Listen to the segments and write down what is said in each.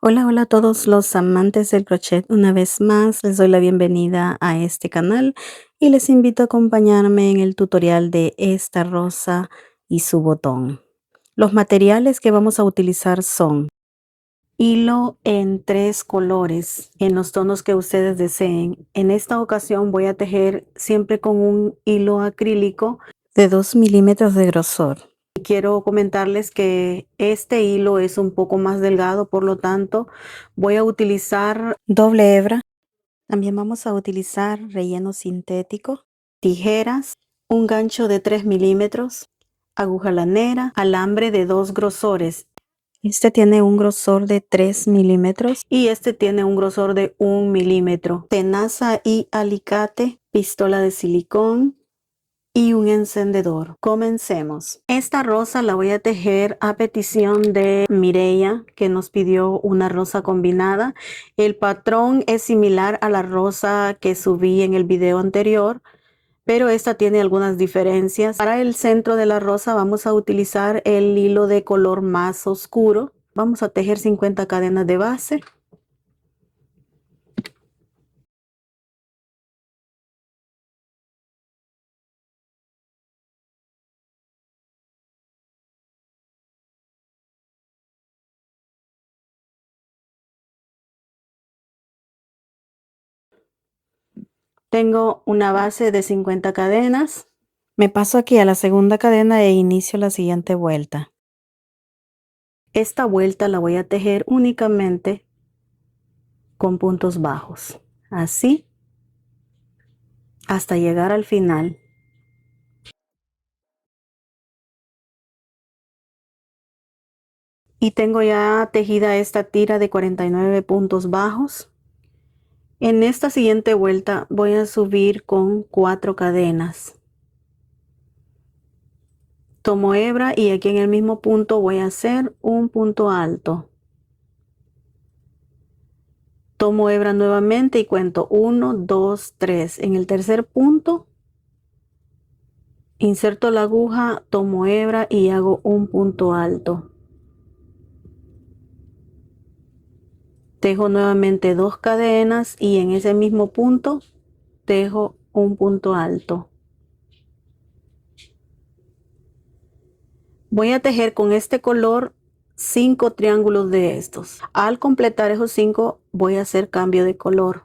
Hola, hola a todos los amantes del crochet. Una vez más les doy la bienvenida a este canal y les invito a acompañarme en el tutorial de esta rosa y su botón. Los materiales que vamos a utilizar son hilo en 3 colores en los tonos que ustedes deseen. En esta ocasión voy a tejer siempre con un hilo acrílico de 2 milímetros de grosor. Quiero comentarles que este hilo es un poco más delgado, por lo tanto voy a utilizar doble hebra. También vamos a utilizar relleno sintético, tijeras, un gancho de 3 milímetros, aguja lanera, alambre de 2 grosores. Este tiene un grosor de 3 milímetros y este tiene un grosor de 1 milímetro. Tenaza y alicate, pistola de silicón y un encendedor. Comencemos. Esta rosa la voy a tejer a petición de Mireia, que nos pidió una rosa combinada. El patrón es similar a la rosa que subí en el video anterior, pero esta tiene algunas diferencias. Para el centro de la rosa vamos a utilizar el hilo de color más oscuro. Vamos a tejer 50 cadenas de base. Tengo una base de 50 cadenas. Me paso aquí a la segunda cadena e inicio la siguiente vuelta. Esta vuelta la voy a tejer únicamente con puntos bajos, así hasta llegar al final. Y tengo ya tejida esta tira de 49 puntos bajos. En esta siguiente vuelta voy a subir con 4 cadenas. Tomo hebra y aquí en el mismo punto voy a hacer un punto alto. Tomo hebra nuevamente y cuento 1, 2, 3. En el tercer punto inserto la aguja, tomo hebra y hago un punto alto. Tejo nuevamente 2 cadenas y en ese mismo punto tejo un punto alto. Voy a tejer con este color 5 triángulos de estos. Al completar esos 5 voy a hacer cambio de color.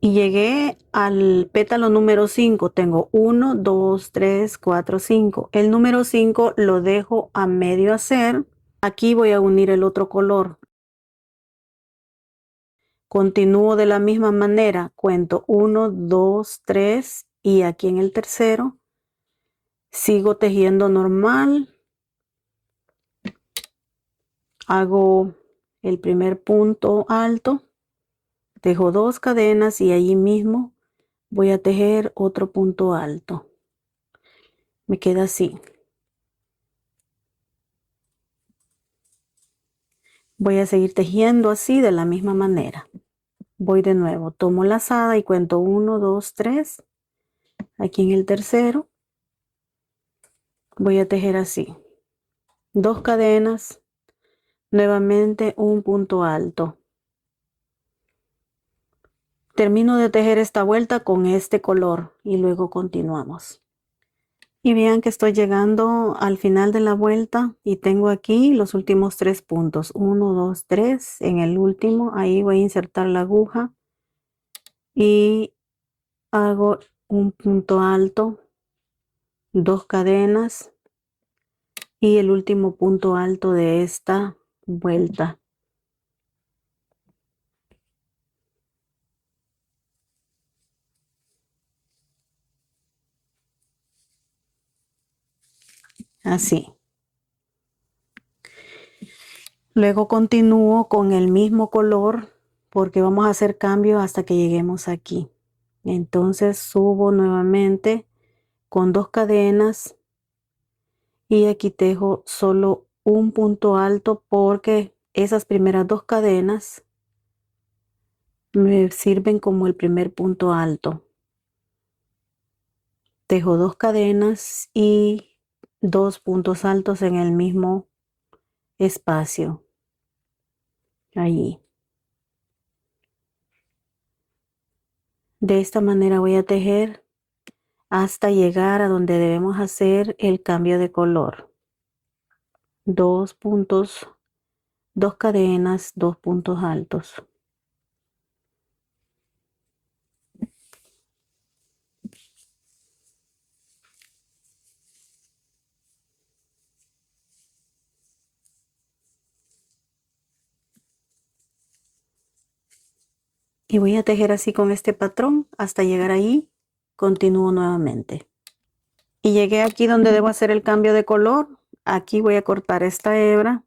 Y llegué al pétalo número 5. Tengo 1, 2, 3, 4, 5. El número 5 lo dejo a medio hacer. Aquí voy a unir el otro color. Continúo de la misma manera. Cuento 1, 2, 3 y aquí en el tercero sigo tejiendo normal. Hago el primer punto alto. Tejo 2 cadenas y allí mismo voy a tejer otro punto alto. Me queda así. Voy a seguir tejiendo así de la misma manera. Voy de nuevo, tomo lazada y cuento 1, 2, 3. Aquí en el tercero voy a tejer así. 2 cadenas, nuevamente un punto alto. Termino de tejer esta vuelta con este color y luego continuamos. Y vean que estoy llegando al final de la vuelta y tengo aquí los últimos 3 puntos. 1, 2, 3. En el último, ahí voy a insertar la aguja y hago un punto alto, 2 cadenas y el último punto alto de esta vuelta. Así. Luego continúo con el mismo color porque vamos a hacer cambio hasta que lleguemos aquí. Entonces subo nuevamente con 2 cadenas y aquí tejo solo un punto alto porque esas primeras 2 cadenas me sirven como el primer punto alto. Tejo 2 cadenas y 2 puntos altos en el mismo espacio. allí. De esta manera voy a tejer hasta llegar a donde debemos hacer el cambio de color. 2 puntos, 2 cadenas, 2 puntos altos. Y voy a tejer así con este patrón hasta llegar ahí. Continúo nuevamente. Y llegué aquí donde debo hacer el cambio de color. Aquí voy a cortar esta hebra.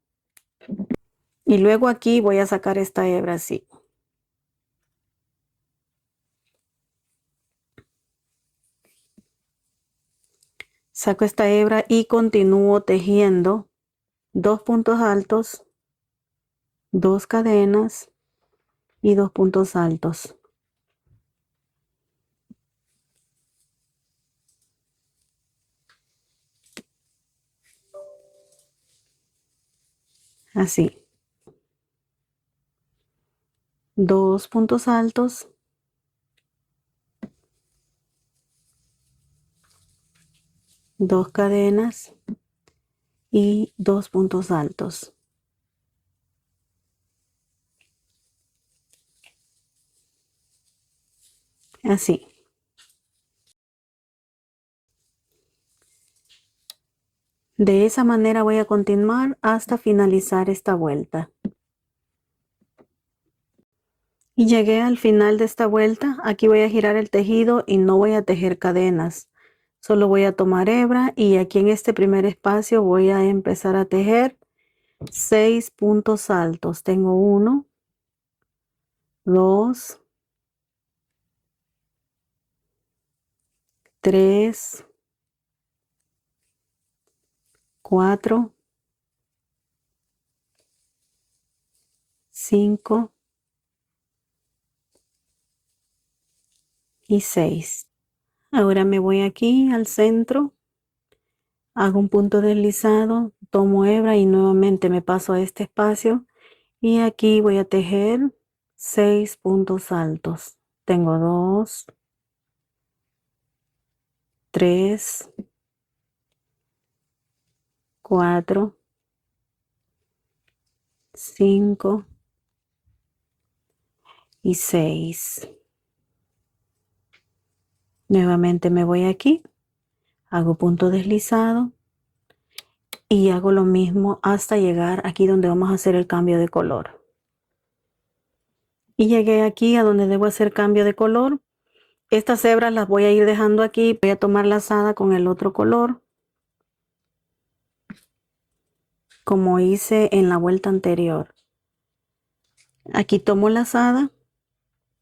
Y luego aquí voy a sacar esta hebra así. Saco esta hebra y continúo tejiendo 2 puntos altos, 2 cadenas y 2 puntos altos. Así. 2 puntos altos, 2 cadenas y 2 puntos altos. Así. De esa manera voy a continuar hasta finalizar esta vuelta. Y llegué al final de esta vuelta. Aquí voy a girar el tejido y no voy a tejer cadenas. Solo voy a tomar hebra y aquí en este primer espacio voy a empezar a tejer 6 puntos altos. Tengo 1, 2, 3, 4, 5 y 6. Ahora me voy aquí al centro, hago un punto deslizado, tomo hebra y nuevamente me paso a este espacio y aquí voy a tejer 6 puntos altos. Tengo 2, 3, 4, 5 y 6. Nuevamente me voy aquí, hago punto deslizado y hago lo mismo hasta llegar aquí donde vamos a hacer el cambio de color. Y llegué aquí a donde debo hacer cambio de color. Estas hebras las voy a ir dejando aquí. Voy a tomar lazada con el otro color, como hice en la vuelta anterior. Aquí tomo lazada,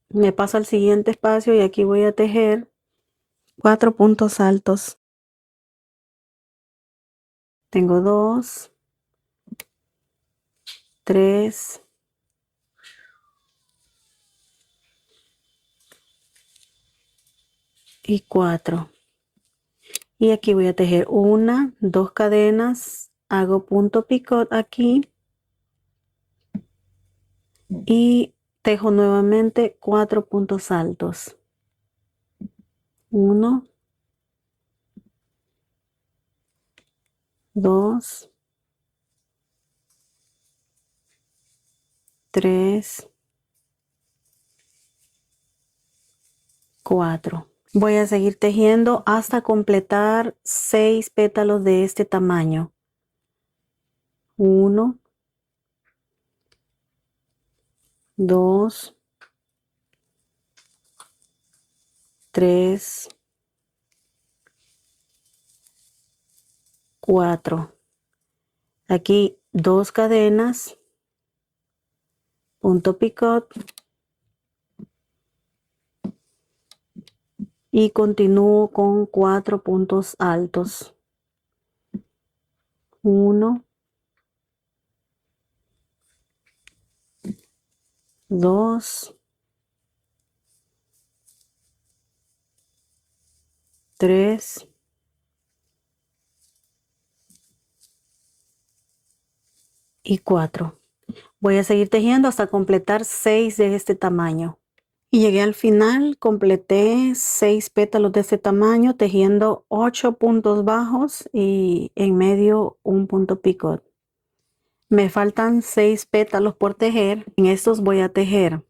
me paso al siguiente espacio y aquí voy a tejer 4 puntos altos. Tengo 2, 3, 4. Y aquí voy a tejer 1, 2 cadenas, hago punto picot aquí y tejo nuevamente 4 puntos altos. 1, 2, 3, 4. Voy a seguir tejiendo hasta completar 6 pétalos de este tamaño. 1, 2, 3, 4. Aquí 2 cadenas, punto picot y continúo con 4 puntos altos. 1, 2, 3 y 4. Voy a seguir tejiendo hasta completar 6 de este tamaño. Y llegué al final, completé 6 pétalos de este tamaño, tejiendo 8 puntos bajos y en medio un punto picot. Me faltan 6 pétalos por tejer. En estos voy a tejer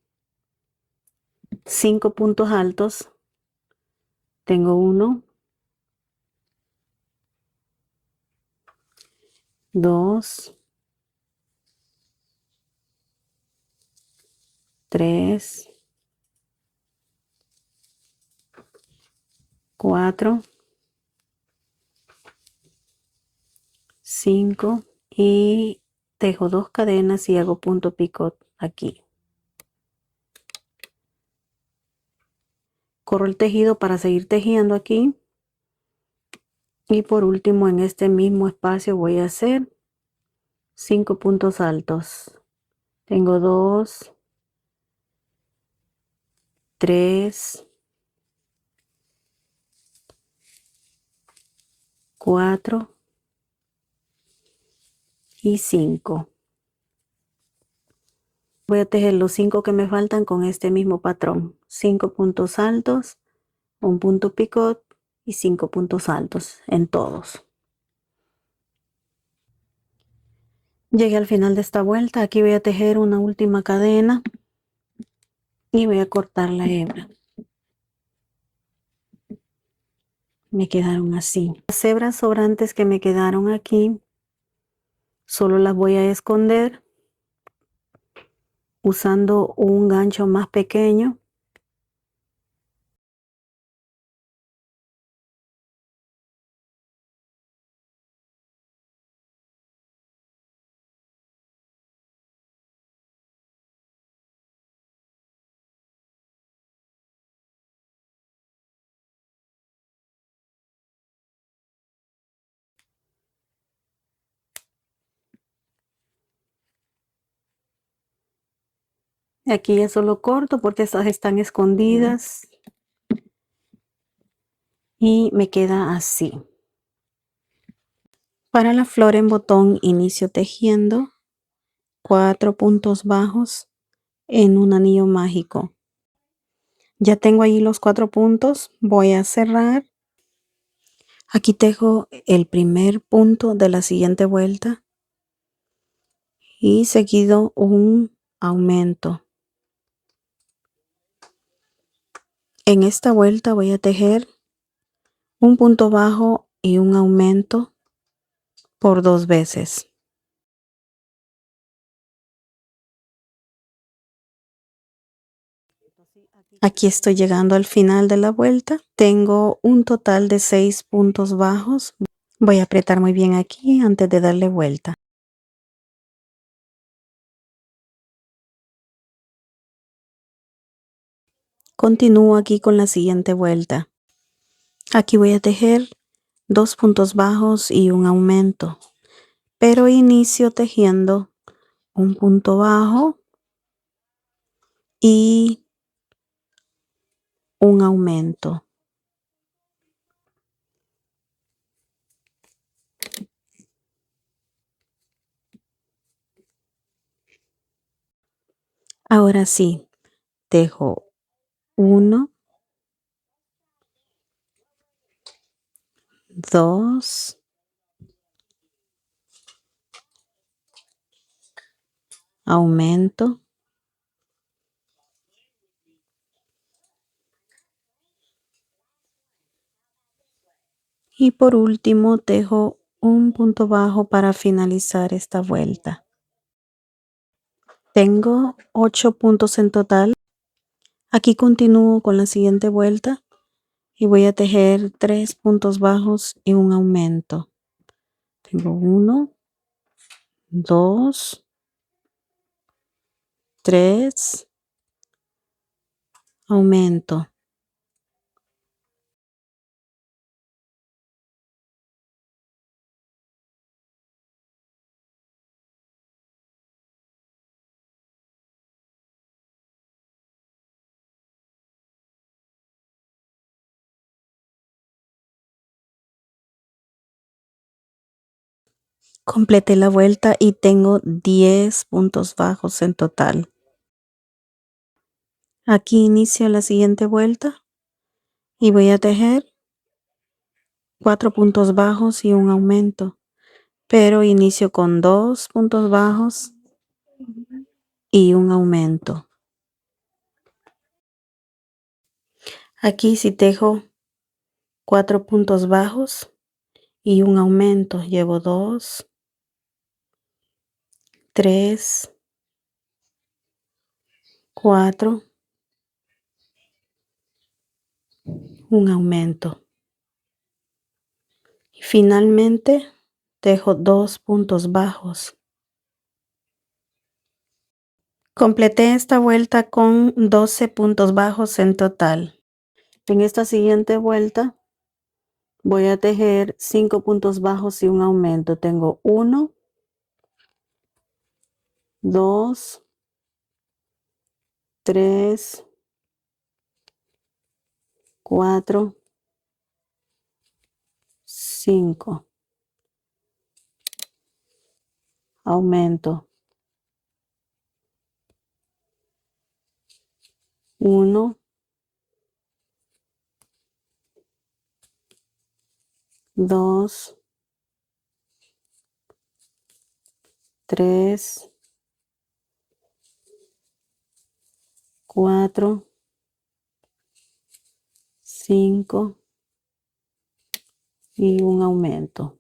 5 puntos altos. Tengo 1, 2, 3, 4, 5 y tejo 2 cadenas y hago punto picot aquí. Corro el tejido para seguir tejiendo aquí. Y por último, en este mismo espacio voy a hacer 5 puntos altos. Tengo 2, 3, 4 y 5. Voy a tejer los 5 que me faltan con este mismo patrón. 5 puntos altos, un punto picot y 5 puntos altos en todos. Llegué al final de esta vuelta. Aquí voy a tejer una última cadena y voy a cortar la hebra. Me quedaron así. Las hebras sobrantes que me quedaron aquí, solo las voy a esconder usando un gancho más pequeño. Aquí ya solo corto porque estas están escondidas y me queda así. Para la flor en botón inicio tejiendo 4 puntos bajos en un anillo mágico. Ya tengo ahí los 4 puntos, voy a cerrar. Aquí tejo el primer punto de la siguiente vuelta y seguido un aumento. En esta vuelta voy a tejer un punto bajo y un aumento por 2 veces. Aquí estoy llegando al final de la vuelta. Tengo un total de 6 puntos bajos. Voy a apretar muy bien aquí antes de darle vuelta. Continúo aquí con la siguiente vuelta. Aquí voy a tejer 2 puntos bajos y un aumento, pero inicio tejiendo un punto bajo y un aumento. Ahora sí, tejo 1, 2, aumento y por último tejo un punto bajo para finalizar esta vuelta. Tengo 8 puntos en total. Aquí continúo con la siguiente vuelta y voy a tejer 3 puntos bajos y un aumento. Tengo 1, 2, 3, aumento. Completé la vuelta y tengo 10 puntos bajos en total. Aquí inicio la siguiente vuelta y voy a tejer 4 puntos bajos y un aumento, pero inicio con 2 puntos bajos y un aumento. Aquí si tejo 4 puntos bajos y un aumento, llevo 2, 3, 4, un aumento. Y finalmente tejo 2 puntos bajos. Completé esta vuelta con 12 puntos bajos en total. En esta siguiente vuelta voy a tejer 5 puntos bajos y un aumento. Tengo 1, 2, 3, 4, 5. Aumento. 1, 2, 3, 4, 5 y un aumento.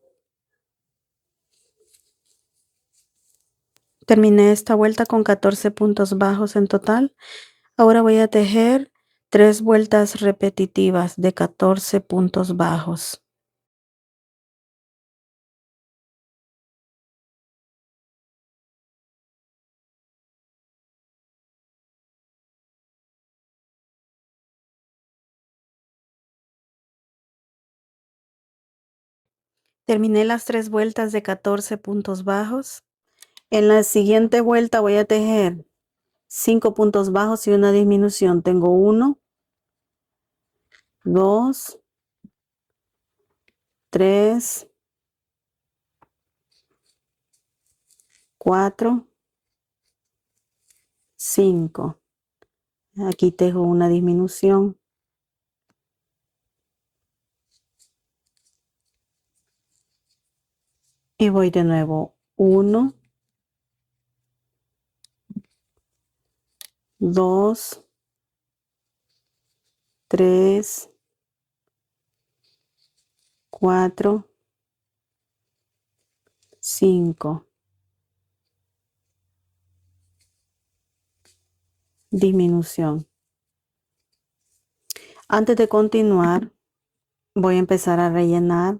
Terminé esta vuelta con 14 puntos bajos en total. Ahora voy a tejer 3 vueltas repetitivas de 14 puntos bajos. Terminé las 3 vueltas de 14 puntos bajos. En la siguiente vuelta voy a tejer 5 puntos bajos y una disminución. Tengo 1, 2, 3, 4, 5. Aquí tejo una disminución. Y voy de nuevo. 1, 2, 3, 4, 5. Disminución. Antes de continuar, voy a empezar a rellenar.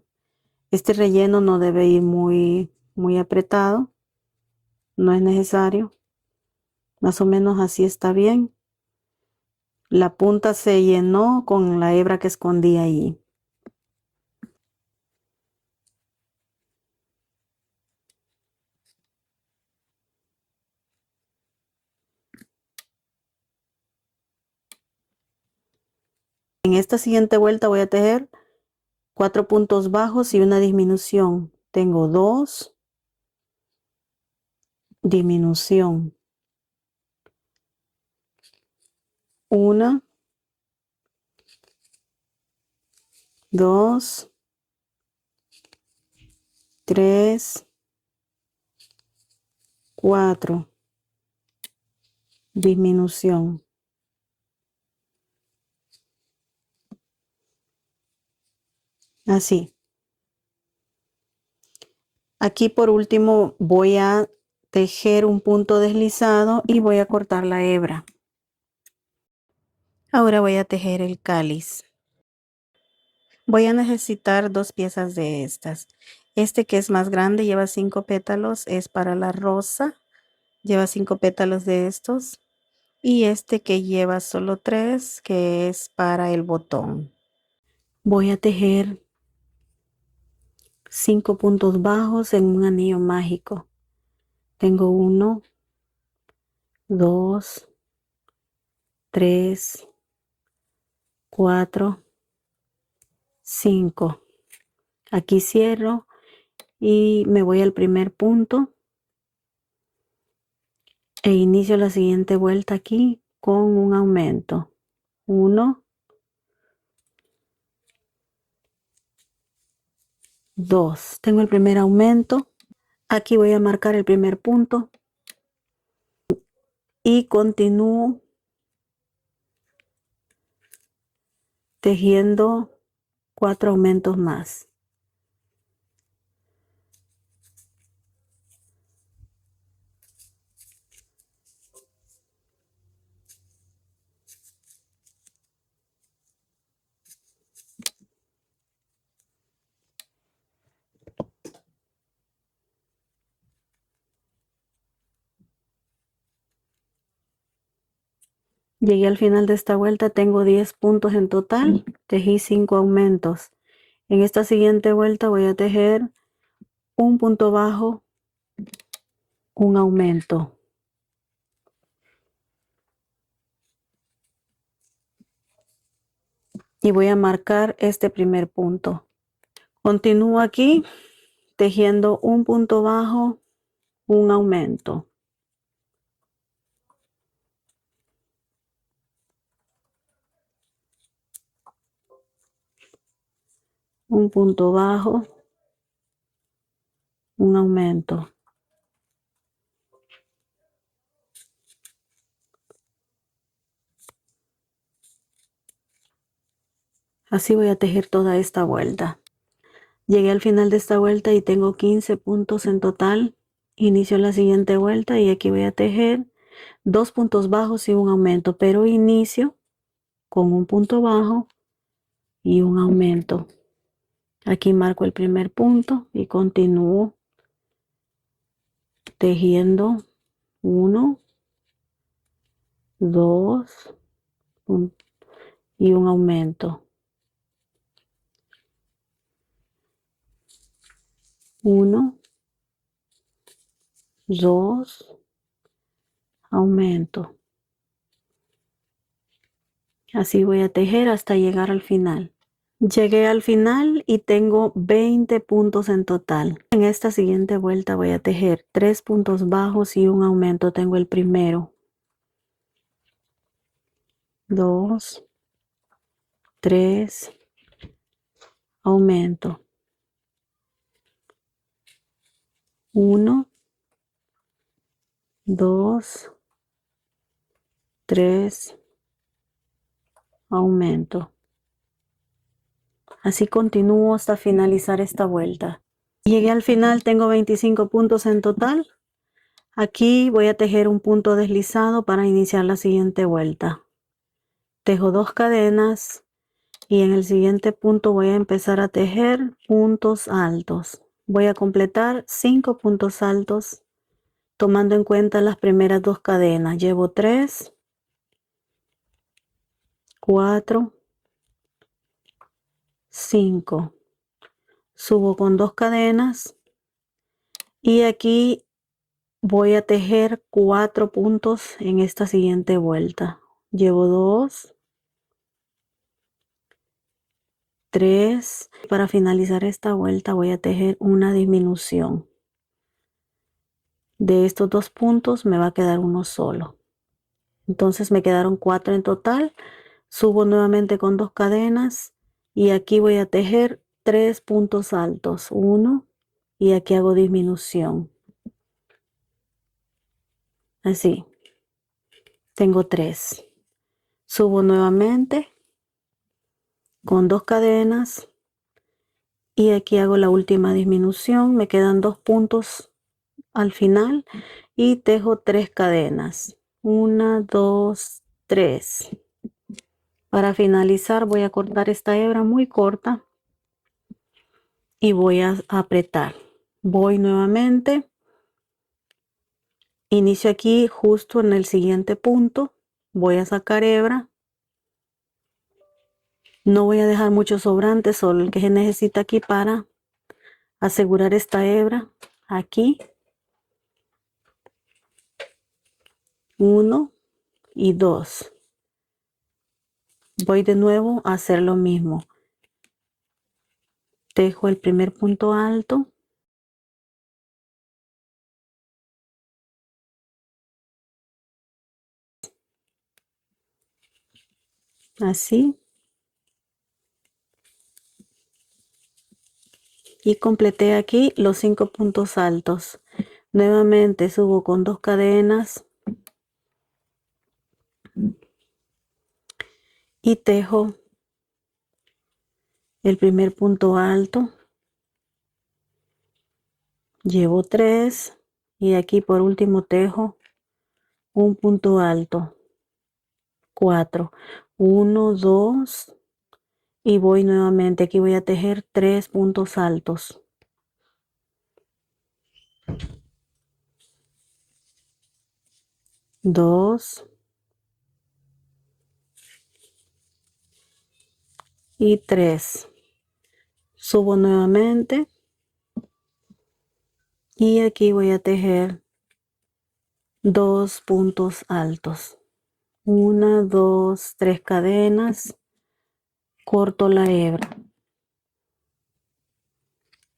Este relleno no debe ir muy apretado. No es necesario. Más o menos así está bien. La punta se llenó con la hebra que escondí ahí. En esta siguiente vuelta voy a tejer 4 puntos bajos y una disminución. Tengo 2, disminución. 1, 2, 3, 4, disminución. Así. Aquí por último voy a tejer un punto deslizado y voy a cortar la hebra. Ahora voy a tejer el cáliz. Voy a necesitar 2 piezas de estas. Este que es más grande lleva 5 pétalos, es para la rosa. Lleva 5 pétalos de estos. Y este que lleva solo 3, que es para el botón. Voy a tejer 5 puntos bajos en un anillo mágico. Tengo 1, 2, 3, 4, 5. Aquí cierro y me voy al primer punto e inicio la siguiente vuelta aquí con un aumento. 1, 2. Tengo el primer aumento. Aquí voy a marcar el primer punto y continúo tejiendo 4 aumentos más. Llegué al final de esta vuelta, tengo 10 puntos en total, tejí 5 aumentos. En esta siguiente vuelta voy a tejer un punto bajo, un aumento. Y voy a marcar este primer punto. Continúo aquí tejiendo un punto bajo, un aumento. Un punto bajo, un aumento. Así voy a tejer toda esta vuelta. Llegué al final de esta vuelta y tengo 15 puntos en total. Inicio la siguiente vuelta y aquí voy a tejer 2 puntos bajos y un aumento, pero inicio con un punto bajo y un aumento. Aquí marco el primer punto y continúo tejiendo 1, 2 y un aumento. 1, 2, aumento. Así voy a tejer hasta llegar al final. Llegué al final y tengo 20 puntos en total. En esta siguiente vuelta voy a tejer 3 puntos bajos y un aumento. Tengo el primero, 2, 3, aumento. 1, 2, 3, aumento. Así continúo hasta finalizar esta vuelta. Llegué al final, tengo 25 puntos en total. Aquí voy a tejer un punto deslizado para iniciar la siguiente vuelta. Tejo 2 cadenas y en el siguiente punto voy a empezar a tejer puntos altos. Voy a completar 5 puntos altos tomando en cuenta las primeras 2 cadenas. Llevo 3, 4, 5. Subo con 2 cadenas y aquí voy a tejer 4 puntos en esta siguiente vuelta. Llevo 2, 3. Para finalizar esta vuelta voy a tejer una disminución. De estos 2 puntos me va a quedar uno solo. Entonces me quedaron 4 en total. Subo nuevamente con 2 cadenas y aquí voy a tejer 3 puntos altos. 1 y aquí hago disminución. Así. Tengo 3. Subo nuevamente con 2 cadenas y aquí hago la última disminución. Me quedan 2 puntos al final y tejo 3 cadenas. 1, 2, 3. Para finalizar voy a cortar esta hebra muy corta y voy a apretar. Voy nuevamente. Inicio aquí justo en el siguiente punto. Voy a sacar hebra. No voy a dejar mucho sobrante, solo el que se necesita aquí para asegurar esta hebra. Aquí. 1 y 2. Voy de nuevo a hacer lo mismo. Tejo el primer punto alto así. Y completé aquí los 5 puntos altos. Nuevamente subo con 2 cadenas y tejo el primer punto alto. Llevo 3 y aquí por último tejo un punto alto. 4. 1, 2 y voy nuevamente. Aquí voy a tejer 3 puntos altos. 2 y 3. Subo nuevamente y aquí voy a tejer 2 puntos altos. 1, 2, 3 cadenas. Corto la hebra.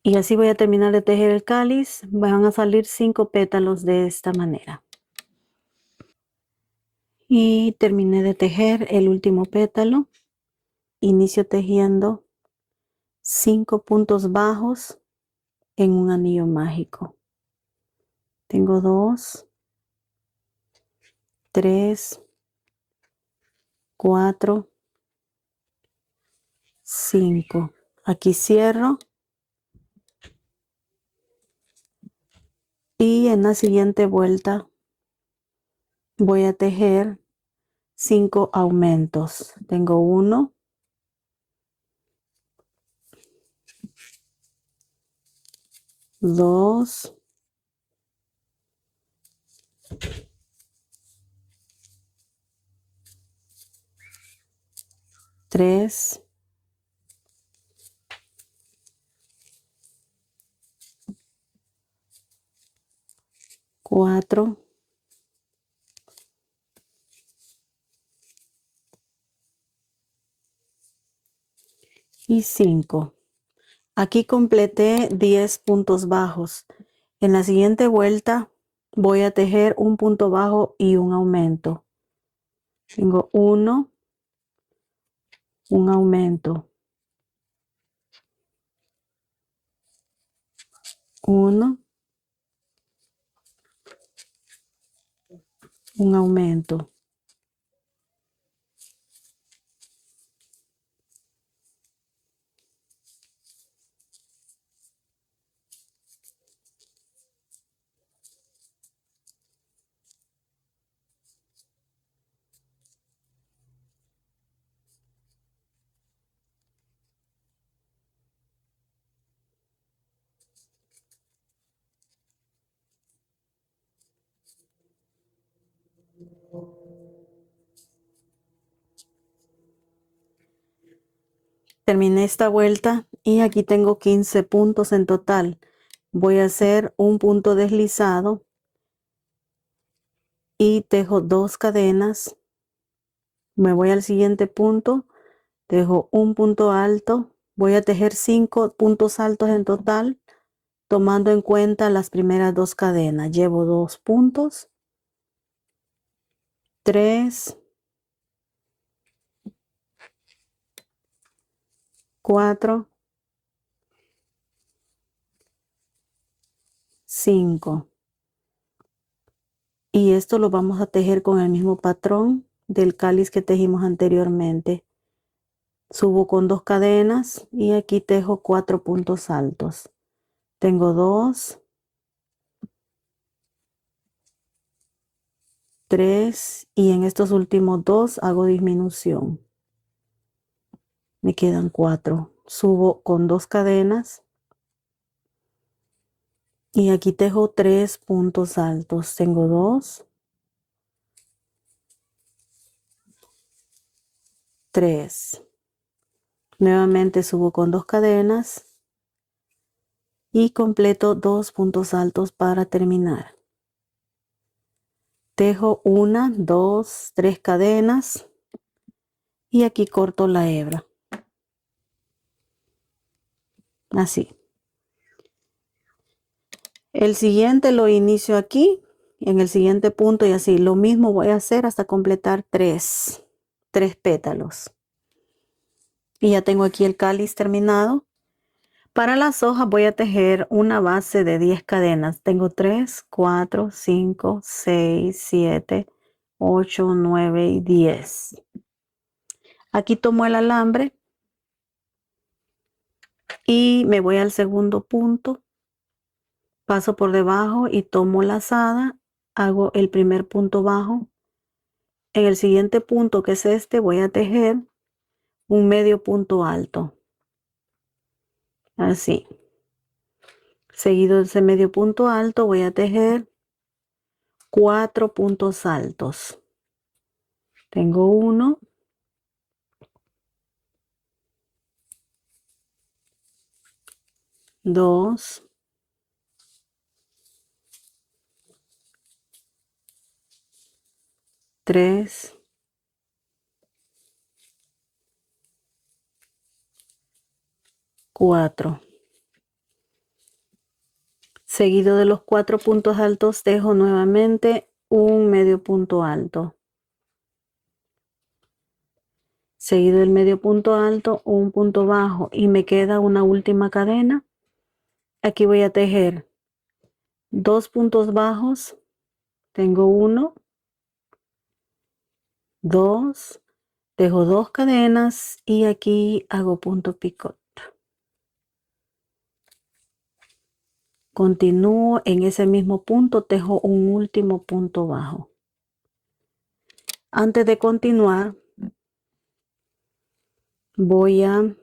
Y así voy a terminar de tejer el cáliz. Van a salir 5 pétalos de esta manera. Y terminé de tejer el último pétalo. Inicio tejiendo 5 puntos bajos en un anillo mágico. Tengo 2, 3, 4, 5. Aquí cierro. Y en la siguiente vuelta voy a tejer 5 aumentos. Tengo 1, 2, 3, 4 y 5. Aquí completé 10 puntos bajos. En la siguiente vuelta voy a tejer un punto bajo y un aumento. Tengo 1, un aumento, 1, un aumento. Terminé esta vuelta y aquí tengo 15 puntos en total. Voy a hacer un punto deslizado y tejo 2 cadenas. Me voy al siguiente punto, tejo un punto alto. Voy a tejer 5 puntos altos en total, tomando en cuenta las primeras 2 cadenas. Llevo 2 puntos, 3, 4, 5. Y esto lo vamos a tejer con el mismo patrón del cáliz que tejimos anteriormente. Subo con 2 cadenas y aquí tejo 4 puntos altos. Tengo 2, 3 y en estos últimos 2 hago disminución. Me quedan 4. Subo con 2 cadenas y aquí tejo 3 puntos altos. Tengo 2, 3. Nuevamente subo con 2 cadenas y completo 2 puntos altos para terminar. Tejo 1, 2, 3 cadenas y aquí corto la hebra. Así. El siguiente lo inicio aquí, en el siguiente punto y así. Lo mismo voy a hacer hasta completar 3. 3 pétalos. Y ya tengo aquí el cáliz terminado. Para las hojas voy a tejer una base de 10 cadenas. Tengo 3, 4, 5, 6, 7, 8, 9 y 10. Aquí tomo el alambre y me voy al segundo punto. Paso por debajo y tomo lazada. Hago el primer punto bajo. En el siguiente punto, que es este, voy a tejer un medio punto alto. Así. Seguido de ese medio punto alto voy a tejer 4 puntos altos. Tengo 1, 2, 3, 4. Seguido de los 4 puntos altos tejo nuevamente un medio punto alto. Seguido del medio punto alto, un punto bajo y me queda una última cadena. Aquí voy a tejer 2 puntos bajos. Tengo 1, 2, tejo 2 cadenas y aquí hago punto picot. Continúo en ese mismo punto, tejo un último punto bajo. Antes de continuar, voy a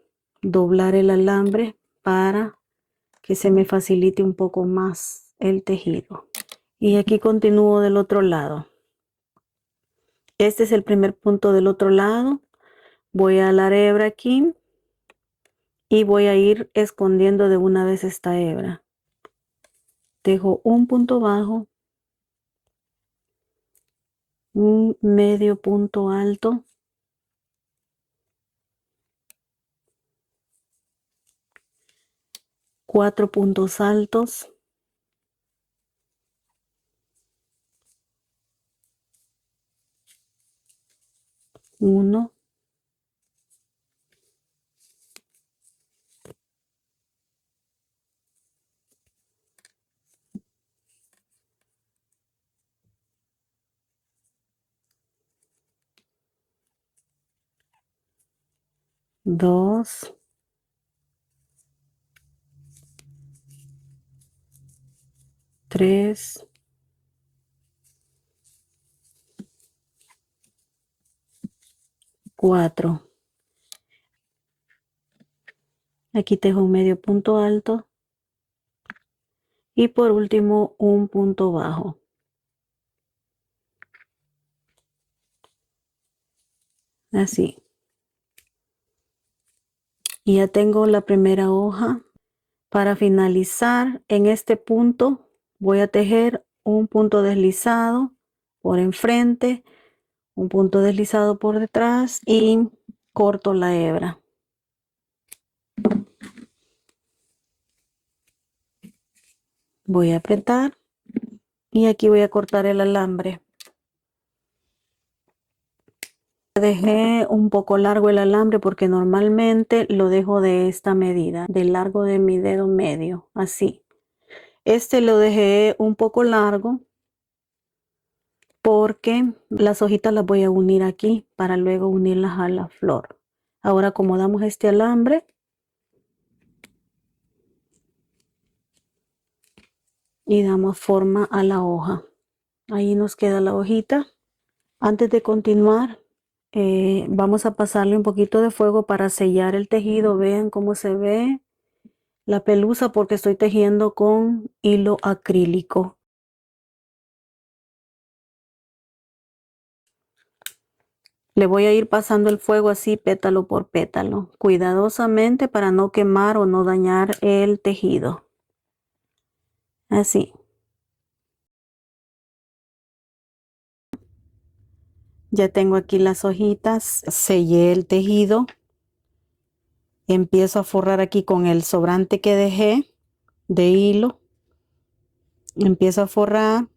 doblar el alambre para que se me facilite un poco más el tejido. Y aquí continúo del otro lado. Este es el primer punto del otro lado. Voy a la hebra aquí y voy a ir escondiendo de una vez esta hebra. Tejo un punto bajo, un medio punto alto, 4 puntos altos, 1, 2, 3, 4. Aquí tejo un medio punto alto y por último un punto bajo. Así. Y ya tengo la primera hoja. Para finalizar en este punto voy a tejer un punto deslizado por enfrente, un punto deslizado por detrás y corto la hebra. Voy a apretar y aquí voy a cortar el alambre. Dejé un poco largo el alambre porque normalmente lo dejo de esta medida, del largo de mi dedo medio, así. Este lo dejé un poco largo porque las hojitas las voy a unir aquí para luego unirlas a la flor. Ahora acomodamos este alambre y damos forma a la hoja. Ahí nos queda la hojita. Antes de continuar, vamos a pasarle un poquito de fuego para sellar el tejido. Vean cómo se ve la pelusa porque estoy tejiendo con hilo acrílico. Le voy a ir pasando el fuego así pétalo por pétalo, cuidadosamente para no quemar o no dañar el tejido. Así. Ya tengo aquí las hojitas, sellé el tejido. Empiezo a forrar aquí con el sobrante que dejé de hilo. Empiezo a forrar.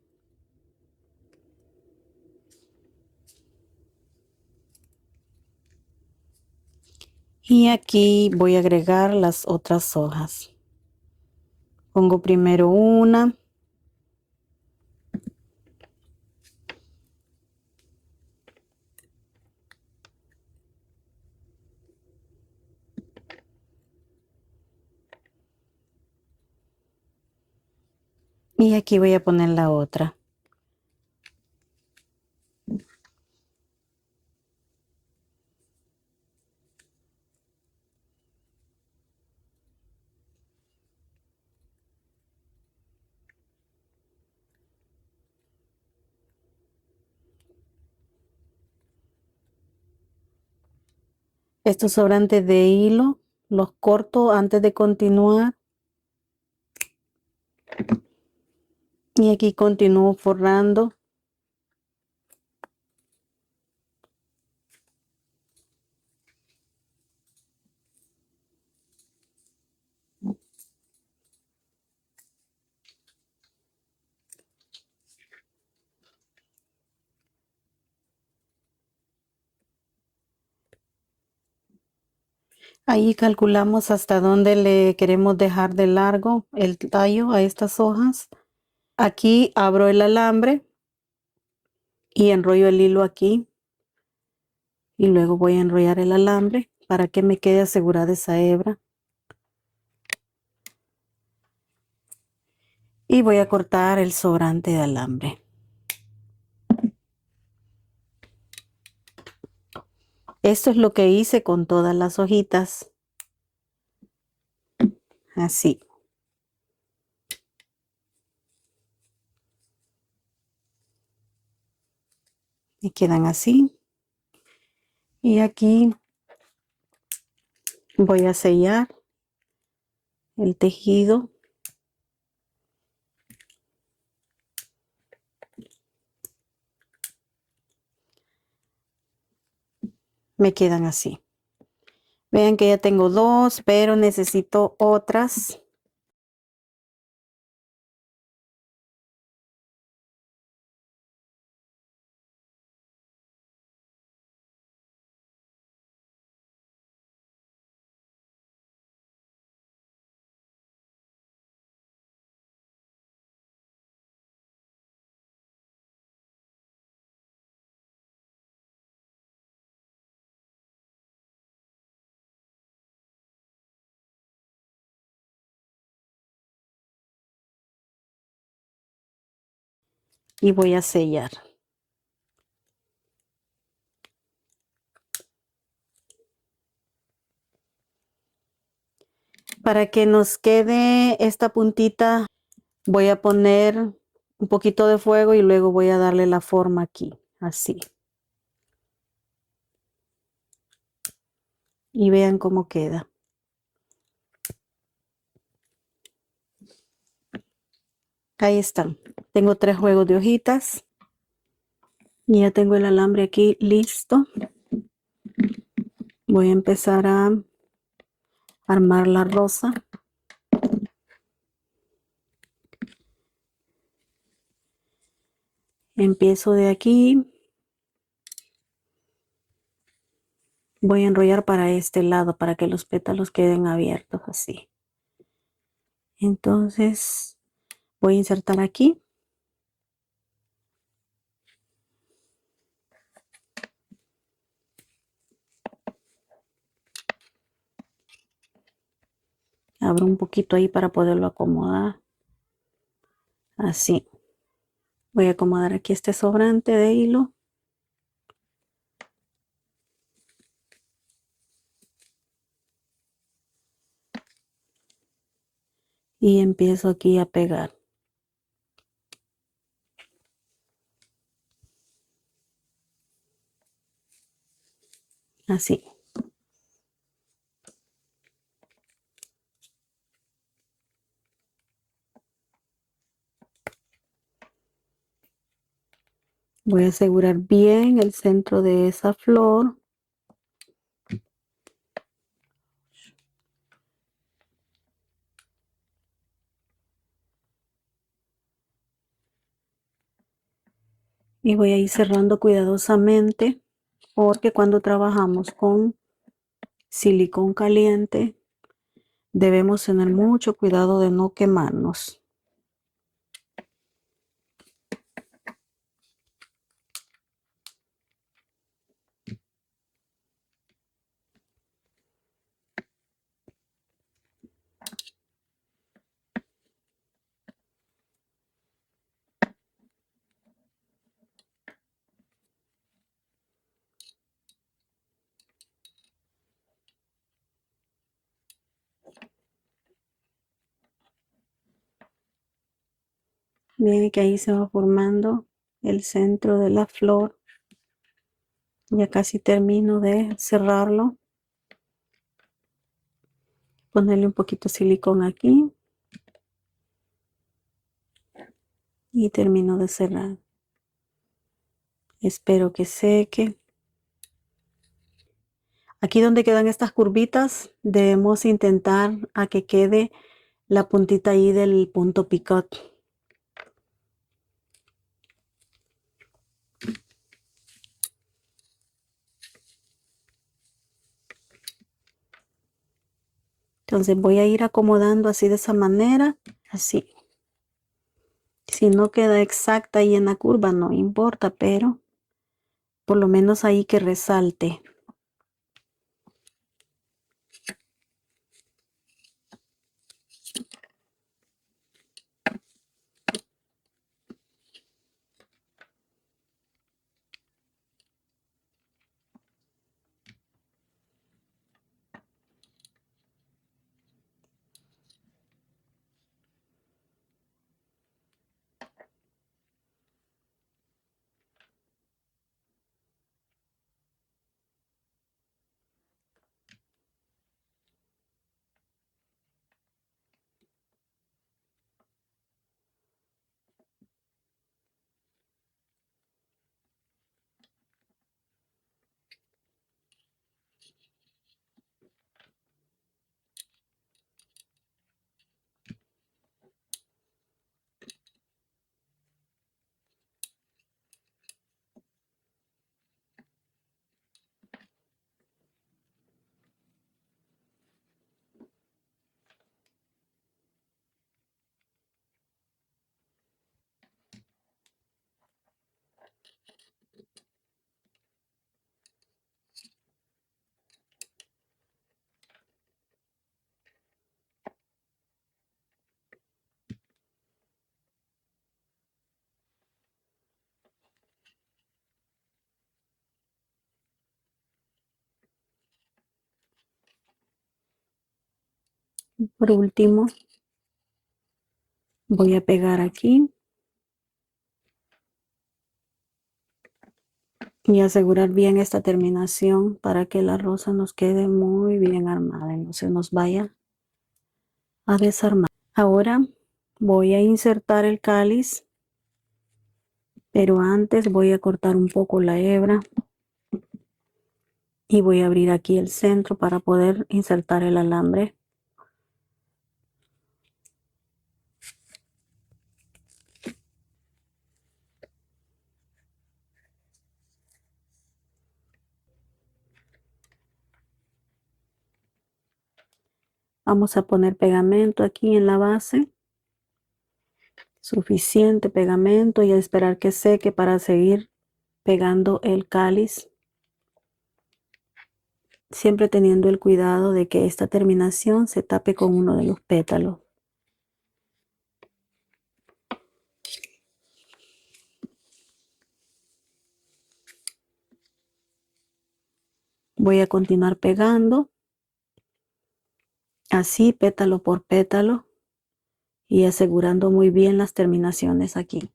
Y aquí voy a agregar las otras hojas. Pongo primero una. Y aquí voy a poner la otra. Estos sobrantes de hilo los corto antes de continuar. Y aquí continúo forrando. Ahí calculamos hasta dónde le queremos dejar de largo el tallo a estas hojas. Aquí abro el alambre y enrollo el hilo aquí. Y luego voy a enrollar el alambre para que me quede asegurada esa hebra. Y voy a cortar el sobrante de alambre. Esto es lo que hice con todas las hojitas. Así. Y quedan así. Y aquí voy a sellar el tejido. Me quedan así. Vean que ya tengo dos, pero necesito otras. Y voy a sellar. Para que nos quede esta puntita, voy a poner un poquito de fuego y luego voy a darle la forma aquí, así. Y vean cómo queda. Ahí están. Tengo 3 juegos de hojitas. Y ya tengo el alambre aquí listo. Voy a empezar a armar la rosa. Empiezo de aquí. Voy a enrollar para este lado para que los pétalos queden abiertos así. Entonces voy a insertar aquí. Abro un poquito ahí para poderlo acomodar. Así. Voy a acomodar aquí este sobrante de hilo. Y empiezo aquí a pegar. Así. Voy a asegurar bien el centro de esa flor. Y voy a ir cerrando cuidadosamente porque cuando trabajamos con silicón caliente, debemos tener mucho cuidado de no quemarnos. Miren que ahí se va formando el centro de la flor. Ya casi termino de cerrarlo. Ponerle un poquito de silicón aquí. Y termino de cerrar. Espero que seque. Aquí donde quedan estas curvitas, debemos intentar a que quede la puntita ahí del punto picot. Entonces voy a ir acomodando así de esa manera, así. Si no queda exacta ahí en la curva, no importa, pero por lo menos ahí que resalte. Por último, voy a pegar aquí y asegurar bien esta terminación para que la rosa nos quede muy bien armada y no se nos vaya a desarmar. Ahora voy a insertar el cáliz, pero antes voy a cortar un poco la hebra y voy a abrir aquí el centro para poder insertar el alambre. Vamos a poner pegamento aquí en la base, suficiente pegamento, y a esperar que seque para seguir pegando el cáliz, siempre teniendo el cuidado de que esta terminación se tape con uno de los pétalos. Voy a continuar pegando, así pétalo por pétalo, y asegurando muy bien las terminaciones aquí.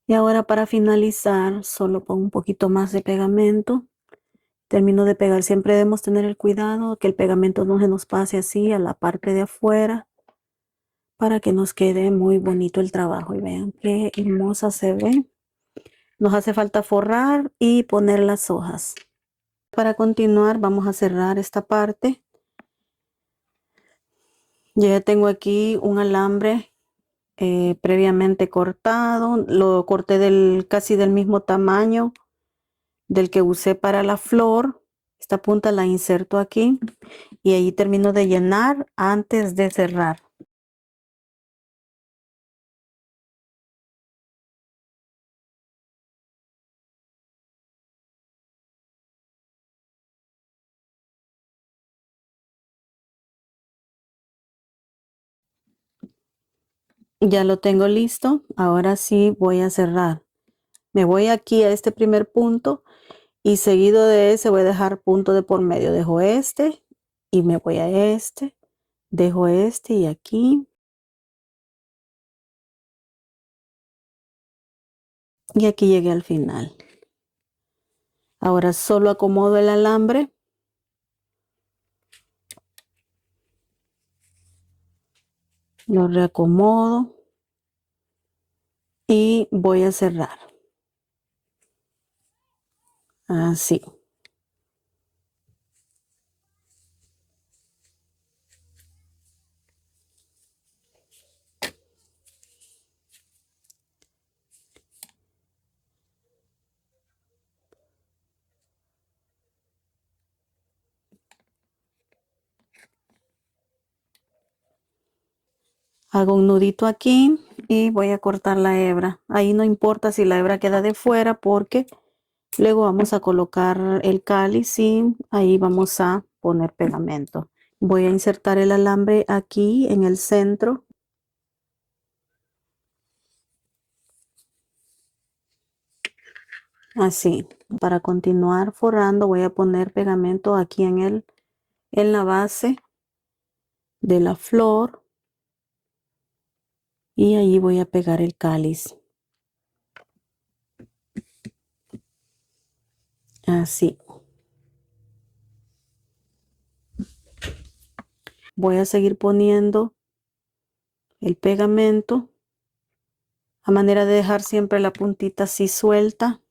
Y ahora para finalizar, solo pongo un poquito más de pegamento. Termino de pegar. Siempre debemos tener el cuidado que el pegamento no se nos pase así a la parte de afuera para que nos quede muy bonito el trabajo. Y vean qué hermosa se ve. Nos hace falta forrar y poner las hojas. Para continuar vamos a cerrar esta parte. Yo ya tengo aquí un alambre previamente cortado. Lo corté casi del mismo tamaño del que usé para la flor. Esta punta la inserto aquí y ahí termino de llenar antes de cerrar. Ya lo tengo listo. Ahora sí voy a cerrar. Me voy aquí a este primer punto y seguido de ese voy a dejar punto de por medio. Dejo este y me voy a este. Dejo este y aquí. Y aquí llegué al final. Ahora solo acomodo el alambre. Lo reacomodo y voy a cerrar. Así. Hago un nudito aquí y voy a cortar la hebra. Ahí no importa si la hebra queda de fuera porque luego vamos a colocar el cáliz y ahí vamos a poner pegamento. Voy a insertar el alambre aquí en el centro. Así. Para continuar forrando voy a poner pegamento aquí en la base de la flor y ahí voy a pegar el cáliz. Así. Voy a seguir poniendo el pegamento a manera de dejar siempre la puntita así suelta.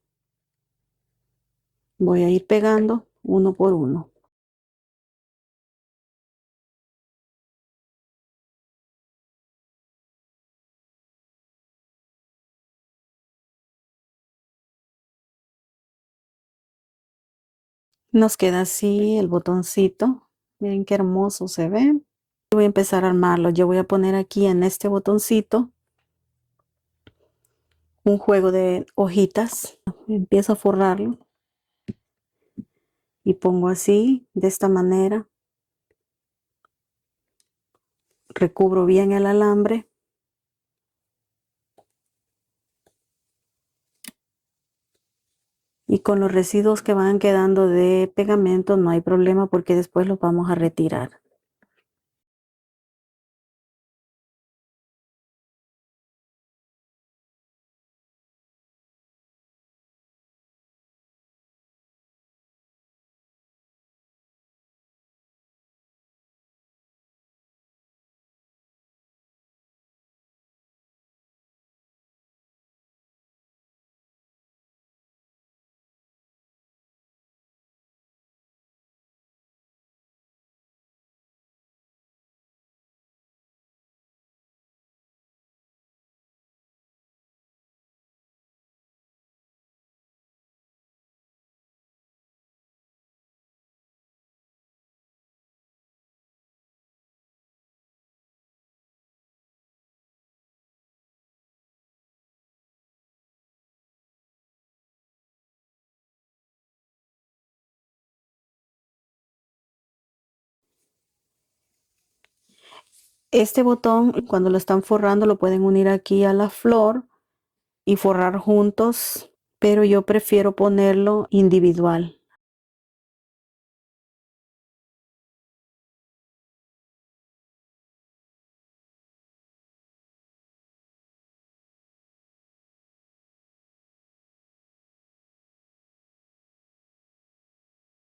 Voy a ir pegando uno por uno. Nos queda así el botoncito. Miren qué hermoso se ve. Voy a empezar a armarlo. Yo voy a poner aquí en este botoncito un juego de hojitas. Empiezo a forrarlo y pongo así, de esta manera. Recubro bien el alambre. Y con los residuos que van quedando de pegamento no hay problema porque después los vamos a retirar. Este botón, cuando lo están forrando, lo pueden unir aquí a la flor y forrar juntos, pero yo prefiero ponerlo individual.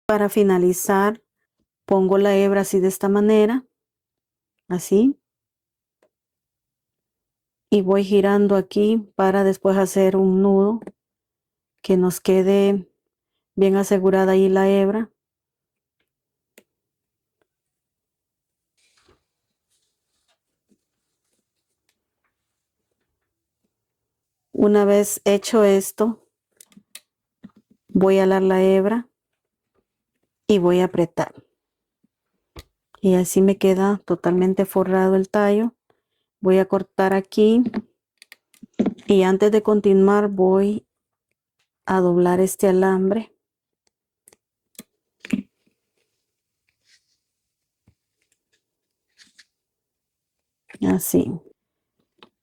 Para finalizar, pongo la hebra así de esta manera, así. Y voy girando aquí para después hacer un nudo que nos quede bien asegurada ahí la hebra. Una vez hecho esto, voy a alar la hebra y voy a apretar. Y así me queda totalmente forrado el tallo. Voy a cortar aquí y antes de continuar voy a doblar este alambre. Así.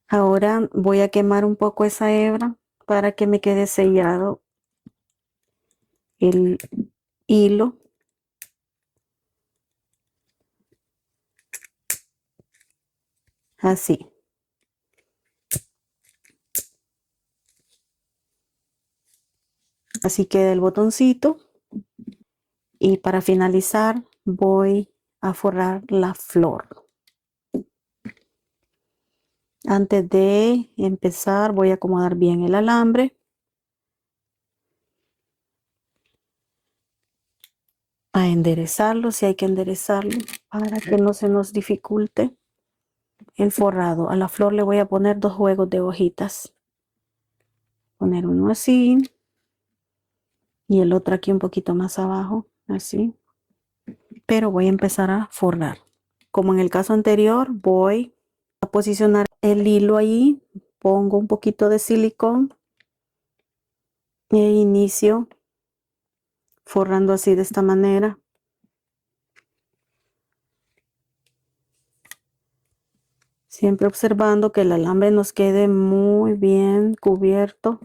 Ahora voy a quemar un poco esa hebra para que me quede sellado el hilo. Así. Así queda el botoncito. Y para finalizar voy a forrar la flor. Antes de empezar voy a acomodar bien el alambre. A enderezarlo, si hay que enderezarlo, para que no se nos dificulte el forrado. A la flor le voy a poner 2 juegos de hojitas. Poner uno así y el otro aquí un poquito más abajo, así. Pero voy a empezar a forrar. Como en el caso anterior, voy a posicionar el hilo ahí, pongo un poquito de silicón e inicio forrando así de esta manera. Siempre observando que el alambre nos quede muy bien cubierto.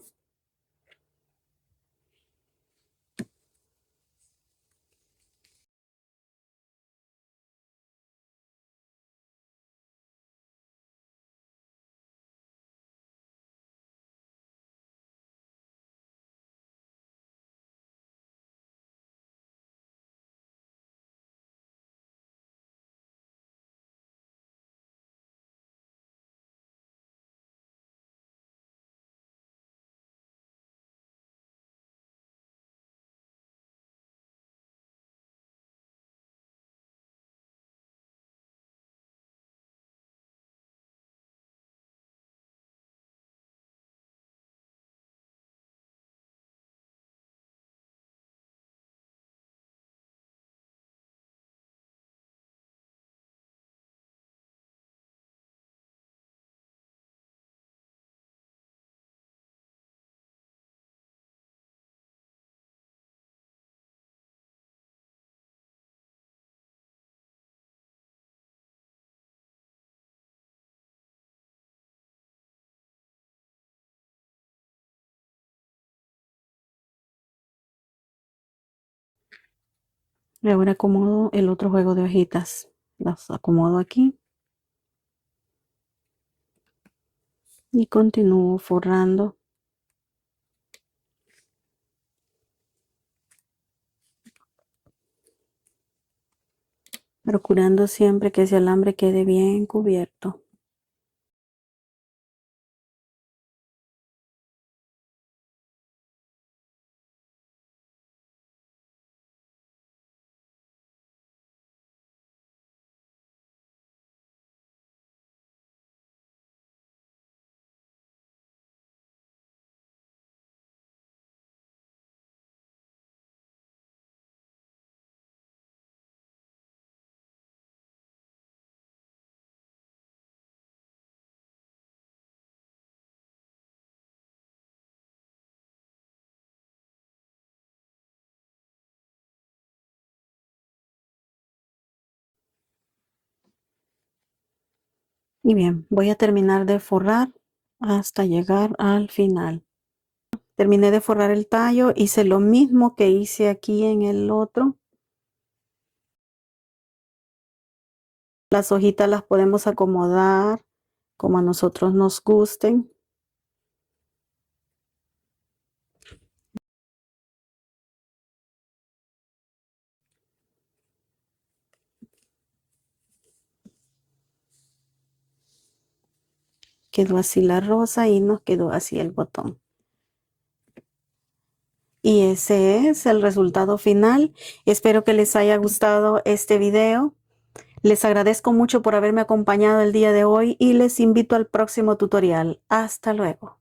Y ahora acomodo el otro juego de hojitas. Las acomodo aquí. Y continúo forrando. Procurando siempre que ese alambre quede bien cubierto. Y bien, voy a terminar de forrar hasta llegar al final. Terminé de forrar el tallo, hice lo mismo que hice aquí en el otro. Las hojitas las podemos acomodar como a nosotros nos gusten. Quedó así la rosa y nos quedó así el botón. Y ese es el resultado final. Espero que les haya gustado este video. Les agradezco mucho por haberme acompañado el día de hoy y les invito al próximo tutorial. Hasta luego.